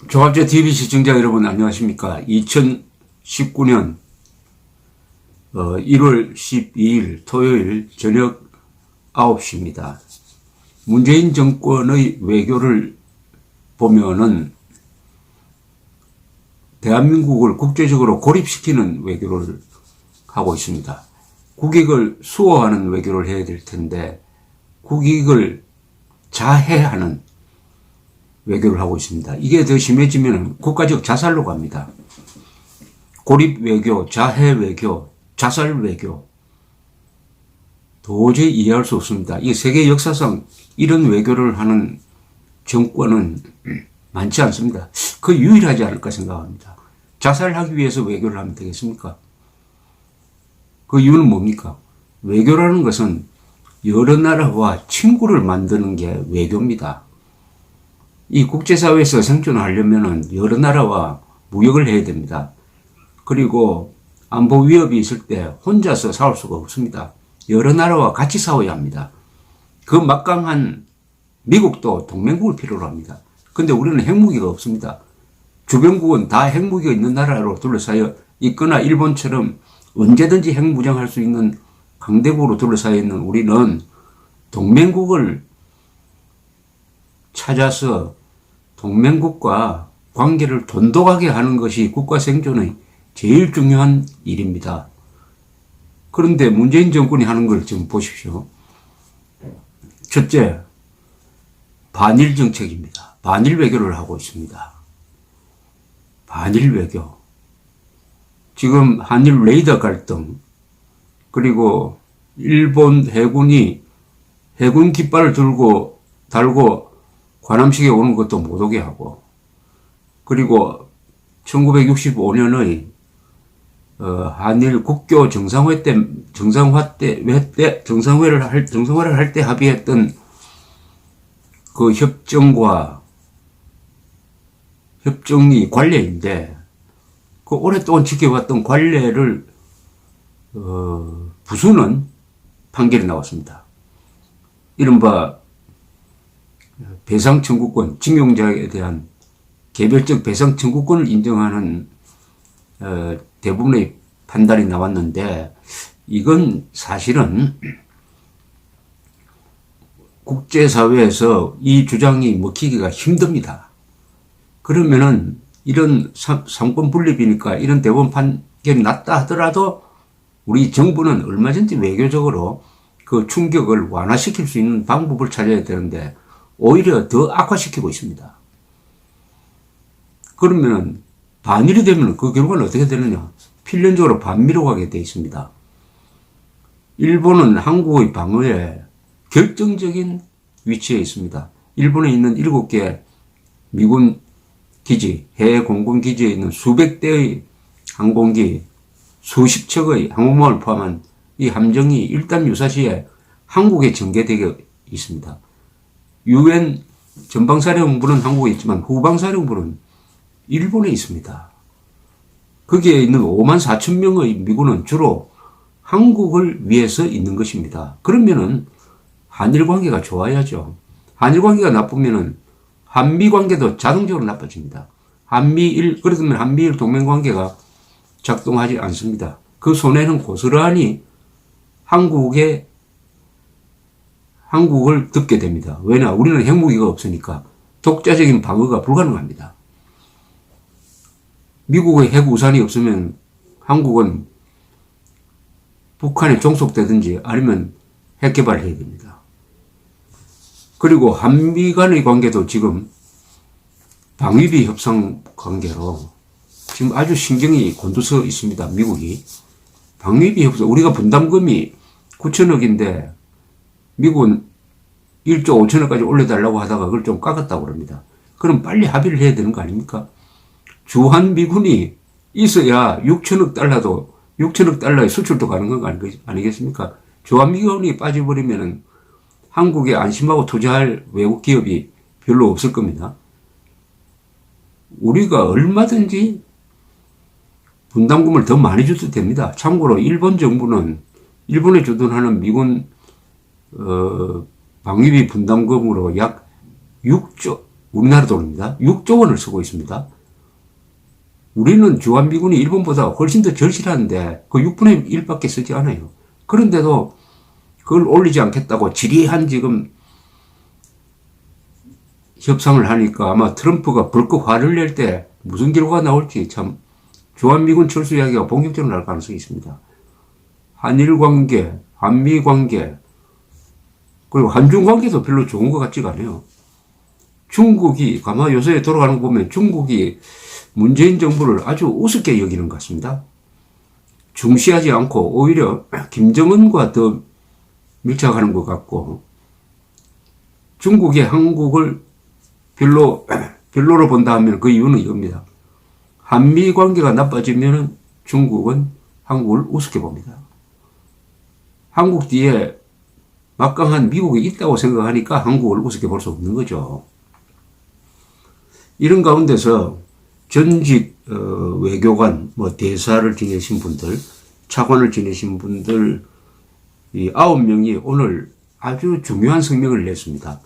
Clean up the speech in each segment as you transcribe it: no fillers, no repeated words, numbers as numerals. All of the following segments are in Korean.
조합제 TV 시청자 여러분 안녕하십니까. 2019년 1월 12일 토요일 저녁 9시입니다. 문재인 정권의 외교를 보면은 대한민국을 국제적으로 고립시키는 외교를 하고 있습니다. 국익을 수호하는 외교를 해야 될 텐데 국익을 자해하는 외교를 하고 있습니다. 이게 더 심해지면 국가적 자살로 갑니다. 고립 외교, 자해 외교, 자살 외교. 도저히 이해할 수 없습니다. 이 세계 역사상 이런 외교를 하는 정권은 많지 않습니다. 그 유일하지 않을까 생각합니다. 자살하기 위해서 외교를 하면 되겠습니까? 그 이유는 뭡니까? 외교라는 것은 여러 나라와 친구를 만드는 게 외교입니다. 이 국제사회에서 생존하려면 여러 나라와 무역을 해야 됩니다. 그리고 안보 위협이 있을 때 혼자서 싸울 수가 없습니다. 여러 나라와 같이 싸워야 합니다. 그 막강한 미국도 동맹국을 필요로 합니다. 근데 우리는 핵무기가 없습니다. 주변국은 다 핵무기가 있는 나라로 둘러싸여 있거나 일본처럼 언제든지 핵무장할 수 있는 강대국으로 둘러싸여 있는 우리는 동맹국을 찾아서 동맹국과 관계를 돈독하게 하는 것이 국가 생존의 제일 중요한 일입니다. 그런데 문재인 정권이 하는 걸 좀 보십시오. 첫째, 반일 정책입니다. 반일 외교를 하고 있습니다. 반일 외교. 지금 한일 레이더 갈등, 그리고 일본 해군이 해군 깃발을 달고 관함식에 오는 것도 못 오게 하고, 그리고 1965년의 한일 국교 정상회를 할 때 합의했던 그 협정이 관례인데, 그 오랫동안 지켜왔던 관례를 부수는 판결이 나왔습니다. 이른바 배상 청구권, 징용자에 대한 개별적 배상 청구권을 인정하는 대부분의 판단이 나왔는데, 이건 사실은 국제사회에서 이 주장이 먹히기가 힘듭니다. 그러면은 이런 상권 분립이니까 이런 대법원 판결이 났다 하더라도 우리 정부는 얼마든지 외교적으로 그 충격을 완화시킬 수 있는 방법을 찾아야 되는데 오히려 더 악화시키고 있습니다. 그러면은 반일이 되면 그 결과는 어떻게 되느냐? 필연적으로 반미로 가게 되어 있습니다. 일본은 한국의 방어에 결정적인 위치에 있습니다. 일본에 있는 7개 미군 기지, 해외 공군 기지에 있는 수백 대의 항공기, 수십 척의 항공모함을 포함한 이 함정이 일단 유사시에 한국에 전개되어 있습니다. UN 전방사령부는 한국에 있지만 후방사령부는 일본에 있습니다. 거기에 있는 5만 4천 명의 미군은 주로 한국을 위해서 있는 것입니다. 그러면은 한일 관계가 좋아야죠. 한일 관계가 나쁘면은 한미 관계도 자동적으로 나빠집니다. 그러면 한미일 동맹 관계가 작동하지 않습니다. 그 손해는 고스란히 한국을 듣게 됩니다. 왜냐? 우리는 핵무기가 없으니까 독자적인 방어가 불가능합니다. 미국의 핵우산이 없으면 한국은 북한에 종속되든지 아니면 핵 개발을 해야 됩니다. 그리고 한미 간의 관계도 지금 방위비 협상 관계로 지금 아주 신경이 곤두서 있습니다. 미국이. 방위비 협상, 우리가 분담금이 9천억인데 미국은 1조 5천억까지 올려달라고 하다가 그걸 좀 깎았다고 그럽니다. 그럼 빨리 합의를 해야 되는 거 아닙니까? 주한미군이 있어야 6천억 달러의 수출도 가능한 거 아니겠습니까? 주한미군이 빠져버리면은 한국에 안심하고 투자할 외국 기업이 별로 없을 겁니다. 우리가 얼마든지 분담금을 더 많이 줘도 됩니다. 참고로 일본 정부는 일본에 주둔하는 미군 방위비 분담금으로 약 6조 우리나라 돈입니다. 6조 원을 쓰고 있습니다. 우리는 주한미군이 일본보다 훨씬 더 절실한데 그 6분의 1밖에 쓰지 않아요. 그런데도 그걸 올리지 않겠다고 지리한 지금 협상을 하니까 아마 트럼프가 벌컥 화를 낼 때 무슨 결과가 나올지 참 주한미군 철수 이야기가 본격적으로 날 가능성이 있습니다. 한일 관계, 한미 관계, 그리고 한중 관계도 별로 좋은 것 같지가 않아요. 중국이, 가만 요새 돌아가는 거 보면 중국이 문재인 정부를 아주 우습게 여기는 것 같습니다. 중시하지 않고 오히려 김정은과 더 밀착하는 것 같고, 중국이 한국을 별로로 본다 하면 그 이유는 이겁니다. 한미 관계가 나빠지면 중국은 한국을 우습게 봅니다. 한국 뒤에 막강한 미국이 있다고 생각하니까 한국을 우습게 볼 수 없는 거죠. 이런 가운데서 전직 외교관, 대사를 지내신 분들, 차관을 지내신 분들 이 9명이 오늘 아주 중요한 성명을 냈습니다.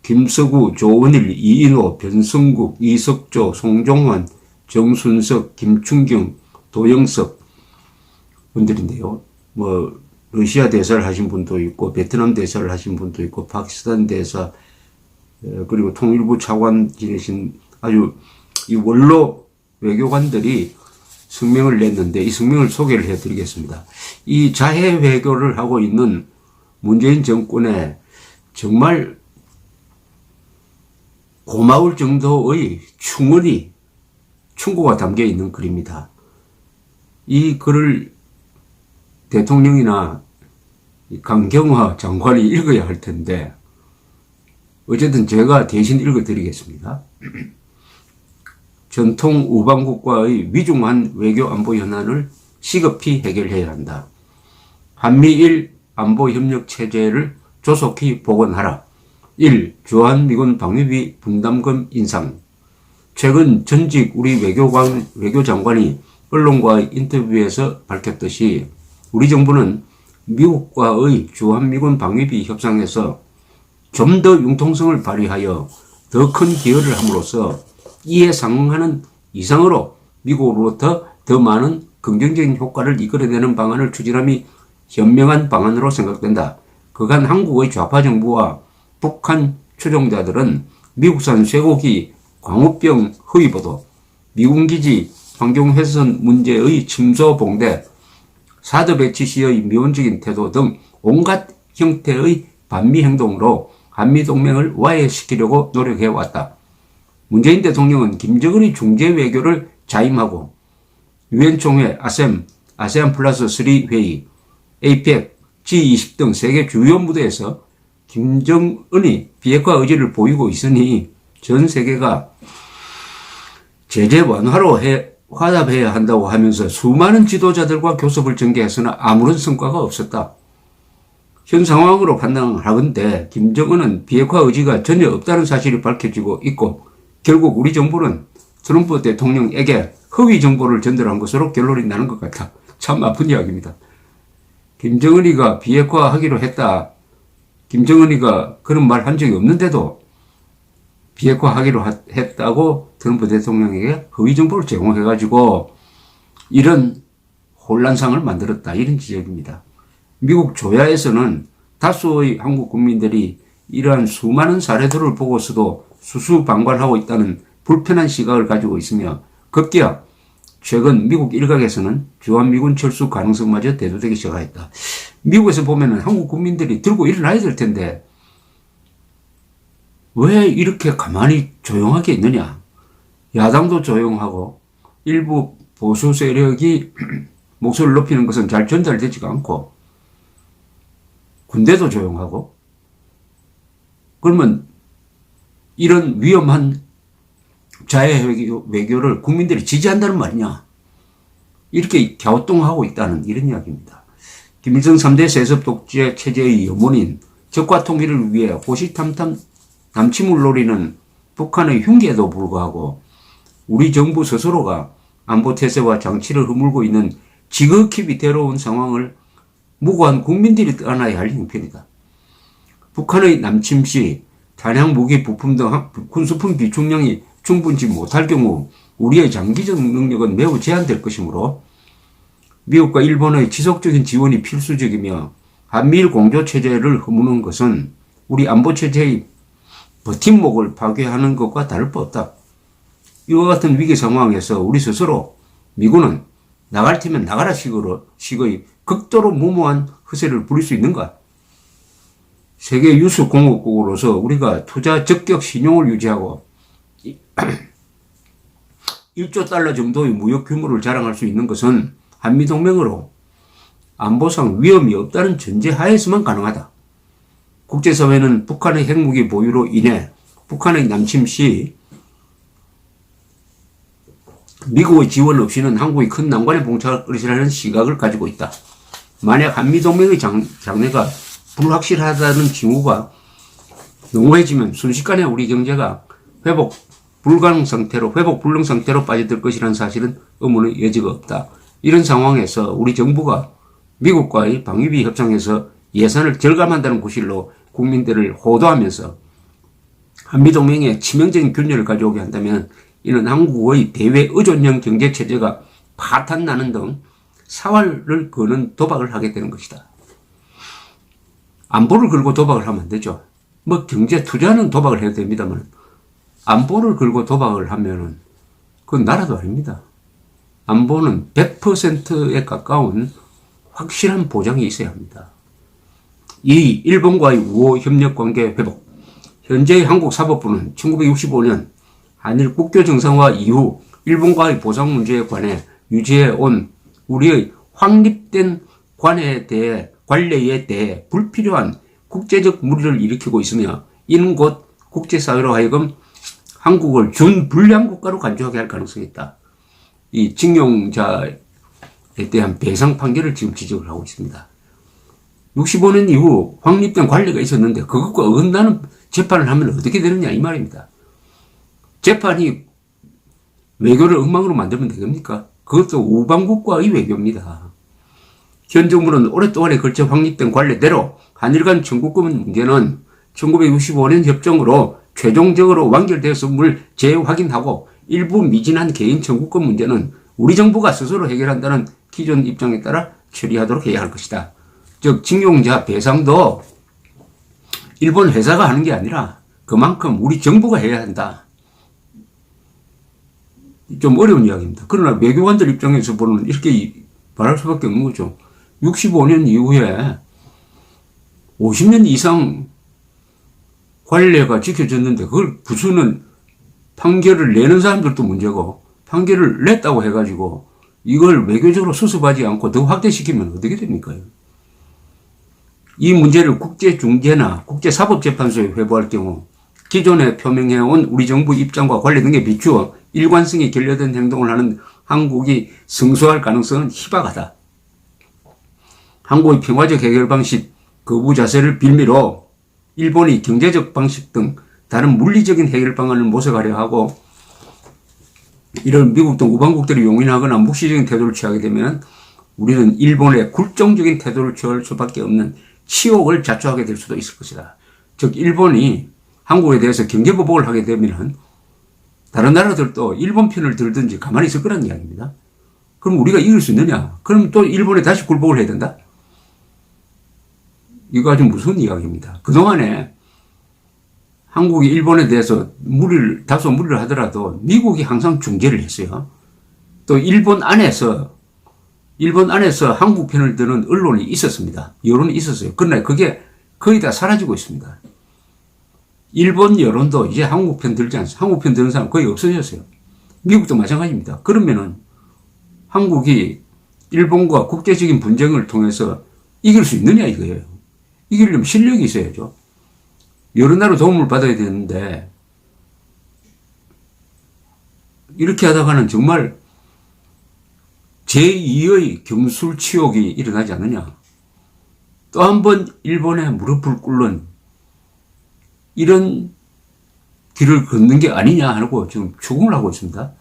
김서구, 조원일, 이인호, 변성국, 이석조, 송종환, 정순석, 김춘경, 도영석 분들인데요. 러시아 대사를 하신 분도 있고, 베트남 대사를 하신 분도 있고, 파키스탄 대사, 그리고 통일부 차관 지내신 아주 이 원로 외교관들이 성명을 냈는데 이 성명을 소개를 해드리겠습니다. 이 자해 외교를 하고 있는 문재인 정권에 정말 고마울 정도의 충고가 담겨 있는 글입니다. 이 글을 대통령이나 강경화 장관이 읽어야 할 텐데 어쨌든 제가 대신 읽어드리겠습니다. 전통 우방국과의 위중한 외교 안보 현안을 시급히 해결해야 한다. 한미일 안보 협력 체제를 조속히 복원하라. 1. 주한미군 방위비 분담금 인상. 최근 전직 우리 외교장관이 언론과의 인터뷰에서 밝혔듯이 우리 정부는 미국과의 주한미군 방위비 협상에서 좀 더 융통성을 발휘하여 더 큰 기여를 함으로써 이에 상응하는 이상으로 미국으로부터 더 많은 긍정적인 효과를 이끌어내는 방안을 추진함이 현명한 방안으로 생각된다. 그간 한국의 좌파 정부와 북한 추종자들은 미국산 쇠고기 광우병 허위 보도, 미군기지 환경훼손 문제의 침소 봉대, 사드 배치 시의 미온적인 태도 등 온갖 형태의 반미 행동으로 한미동맹을 와해시키려고 노력해왔다. 문재인 대통령은 김정은의 중재 외교를 자임하고 유엔 총회, 아세안 플러스 3 회의, APEC, G20 등 세계 주요 무대에서 김정은이 비핵화 의지를 보이고 있으니 전 세계가 제재 완화로 화답해야 한다고 하면서 수많은 지도자들과 교섭을 전개했으나 아무런 성과가 없었다. 현 상황으로 판단하건대 김정은은 비핵화 의지가 전혀 없다는 사실이 밝혀지고 있고 결국 우리 정부는 트럼프 대통령에게 허위 정보를 전달한 것으로 결론이 나는 것 같아. 참 아픈 이야기입니다. 김정은이가 비핵화하기로 했다. 김정은이가 그런 말 한 적이 없는데도 비핵화하기로 했다고 트럼프 대통령에게 허위 정보를 제공해가지고 이런 혼란상을 만들었다. 이런 지적입니다. 미국 조야에서는 다수의 한국 국민들이 이러한 수많은 사례들을 보고서도 수수방관하고 있다는 불편한 시각을 가지고 있으며 급기야 최근 미국 일각에서는 주한미군 철수 가능성마저 대두되기 시작했다. 미국에서 보면은 한국 국민들이 들고 일어나야 될 텐데 왜 이렇게 가만히 조용하게 있느냐. 야당도 조용하고 일부 보수 세력이 목소리를 높이는 것은 잘 전달되지가 않고 군대도 조용하고 그러면 이런 위험한 자해 외교를 국민들이 지지한다는 말이냐. 이렇게 갸우뚱하고 있다는 이런 이야기입니다. 김일성 3대 세습 독재 체제의 염원인 적과 통일을 위해 호시탐탐 남침을 노리는 북한의 흉계에도 불구하고 우리 정부 스스로가 안보태세와 장치를 허물고 있는 지극히 위태로운 상황을 무고한 국민들이 떠나야 할 형편이다. 북한의 남침 시 단양 무기 부품 등 군수품 비축량이 충분치 못할 경우 우리의 장기적 능력은 매우 제한될 것이므로 미국과 일본의 지속적인 지원이 필수적이며 한미일 공조체제를 허무는 것은 우리 안보체제의 버팀목을 파괴하는 것과 다를 바 없다. 이와 같은 위기 상황에서 우리 스스로 미군은 나갈 테면 나가라 식의 극도로 무모한 허세를 부릴 수 있는가? 세계 유수 공업국으로서 우리가 투자 적격 신용을 유지하고 1조 달러 정도의 무역 규모를 자랑할 수 있는 것은 한미동맹으로 안보상 위험이 없다는 전제 하에서만 가능하다. 국제사회는 북한의 핵무기 보유로 인해 북한의 남침 시 미국의 지원 없이는 한국이 큰 난관에 봉착할 것이라는 시각을 가지고 있다. 만약 한미동맹의 장래가 불확실하다는 징후가 농후해지면 순식간에 우리 경제가 회복 불능 상태로 빠져들 것이라는 사실은 의문의 여지가 없다. 이런 상황에서 우리 정부가 미국과의 방위비 협상에서 예산을 절감한다는 구실로 국민들을 호도하면서 한미동맹에 치명적인 균열을 가져오게 한다면 이는 한국의 대외 의존형 경제체제가 파탄나는 등 사활을 거는 도박을 하게 되는 것이다. 안보를 걸고 도박을 하면 안 되죠. 뭐 경제 투자는 도박을 해야 됩니다만 안보를 걸고 도박을 하면은 그건 나라도 아닙니다. 안보는 100%에 가까운 확실한 보장이 있어야 합니다. 이 일본과의 우호 협력 관계 회복. 현재의 한국사법부는 1965년 한일 국교 정상화 이후 일본과의 보상 문제에 관해 유지해온 우리의 확립된 관계에 대해 불필요한 국제적 무리를 일으키고 있으며 이는 곧 국제사회로 하여금 한국을 준불량 국가로 간주하게 할 가능성이 있다. 이 징용자에 대한 배상 판결을 지금 지적을 하고 있습니다. 65년 이후 확립된 관례가 있었는데 그것과 어긋나는 재판을 하면 어떻게 되느냐 이 말입니다. 재판이 외교를 엉망으로 만들면 되겠습니까? 그것도 우방국가의 외교입니다. 현 정부는 오랫동안에 걸쳐 확립된 관례대로 한일 간 청구권 문제는 1965년 협정으로 최종적으로 완결되었음을 재확인하고 일부 미진한 개인 청구권 문제는 우리 정부가 스스로 해결한다는 기존 입장에 따라 처리하도록 해야 할 것이다. 즉 징용자 배상도 일본 회사가 하는 게 아니라 그만큼 우리 정부가 해야 한다. 좀 어려운 이야기입니다. 그러나 외교관들 입장에서 보면 이렇게 말할 수밖에 없는 거죠. 65년 이후에 50년 이상 관례가 지켜졌는데 그걸 부수는 판결을 내는 사람들도 문제고 판결을 냈다고 해가지고 이걸 외교적으로 수습하지 않고 더 확대시키면 어떻게 됩니까? 이 문제를 국제중재나 국제사법재판소에 회부할 경우 기존에 표명해온 우리 정부 입장과 관례 등에 비추어 일관성이 결여된 행동을 하는 한국이 승소할 가능성은 희박하다. 한국의 평화적 해결 방식, 거부 자세를 빌미로 일본이 경제적 방식 등 다른 물리적인 해결 방안을 모색하려 하고 이런 미국 등 우방국들이 용인하거나 묵시적인 태도를 취하게 되면 우리는 일본의 굴종적인 태도를 취할 수밖에 없는 치욕을 자초하게 될 수도 있을 것이다. 즉 일본이 한국에 대해서 경제보복을 하게 되면 다른 나라들도 일본 편을 들든지 가만히 있을 거란 이야기입니다. 그럼 우리가 이길 수 있느냐? 그럼 또 일본에 다시 굴복을 해야 된다? 이거 아주 무서운 이야기입니다. 그동안에 한국이 일본에 대해서 다소 무리를 하더라도 미국이 항상 중재를 했어요. 또 일본 안에서 한국 편을 드는 언론이 있었습니다. 여론이 있었어요. 그러나 그게 거의 다 사라지고 있습니다. 일본 여론도 이제 한국 편 들지 않습니다. 한국 편 드는 사람 거의 없어졌어요. 미국도 마찬가지입니다. 그러면은 한국이 일본과 국제적인 분쟁을 통해서 이길 수 있느냐 이거예요. 이기려면 실력이 있어야죠. 여러 나라 도움을 받아야 되는데 이렇게 하다가는 정말 제2의 경술치욕이 일어나지 않느냐. 또 한 번 일본에 무릎을 꿇는 이런 길을 걷는 게 아니냐 하고 지금 추궁을 하고 있습니다.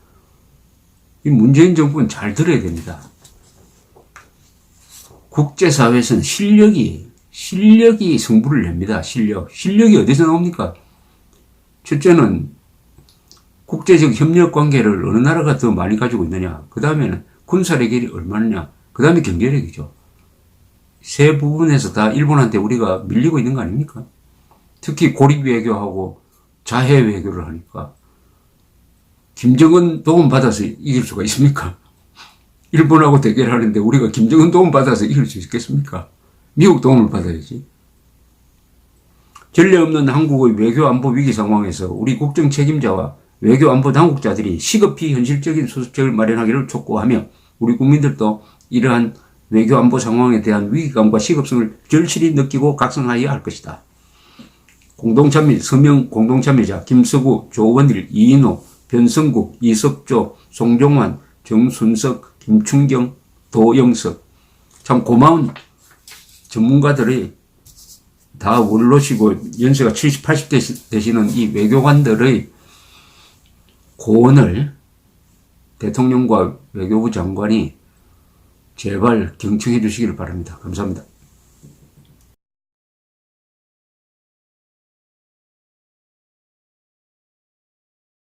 이 문재인 정부는 잘 들어야 됩니다. 국제사회에서는 실력이 승부를 냅니다. 실력이 어디서 나옵니까? 첫째는 국제적 협력 관계를 어느 나라가 더 많이 가지고 있느냐. 그 다음에는 군사력이 얼마냐. 그 다음에 경제력이죠. 세 부분에서 다 일본한테 우리가 밀리고 있는 거 아닙니까? 특히 고립 외교하고 자해 외교를 하니까 김정은 도움 받아서 이길 수가 있습니까? 일본하고 대결하는데 우리가 김정은 도움 받아서 이길 수 있겠습니까? 미국 도움을 받아야지. 전례 없는 한국의 외교 안보 위기 상황에서 우리 국정 책임자와 외교 안보 당국자들이 시급히 현실적인 수습책을 마련하기를 촉구하며 우리 국민들도 이러한 외교 안보 상황에 대한 위기감과 시급성을 절실히 느끼고 각성하여야 할 것이다. 공동참여, 서명 공동참여자 김서구, 조원일, 이인호, 변성국, 이석조, 송종환, 정순석, 김춘경, 도영석. 참 고마운 전문가들이 다 원로시고 연세가 70, 80대 되시는 이 외교관들의 고언을 대통령과 외교부 장관이 제발 경청해 주시기를 바랍니다. 감사합니다.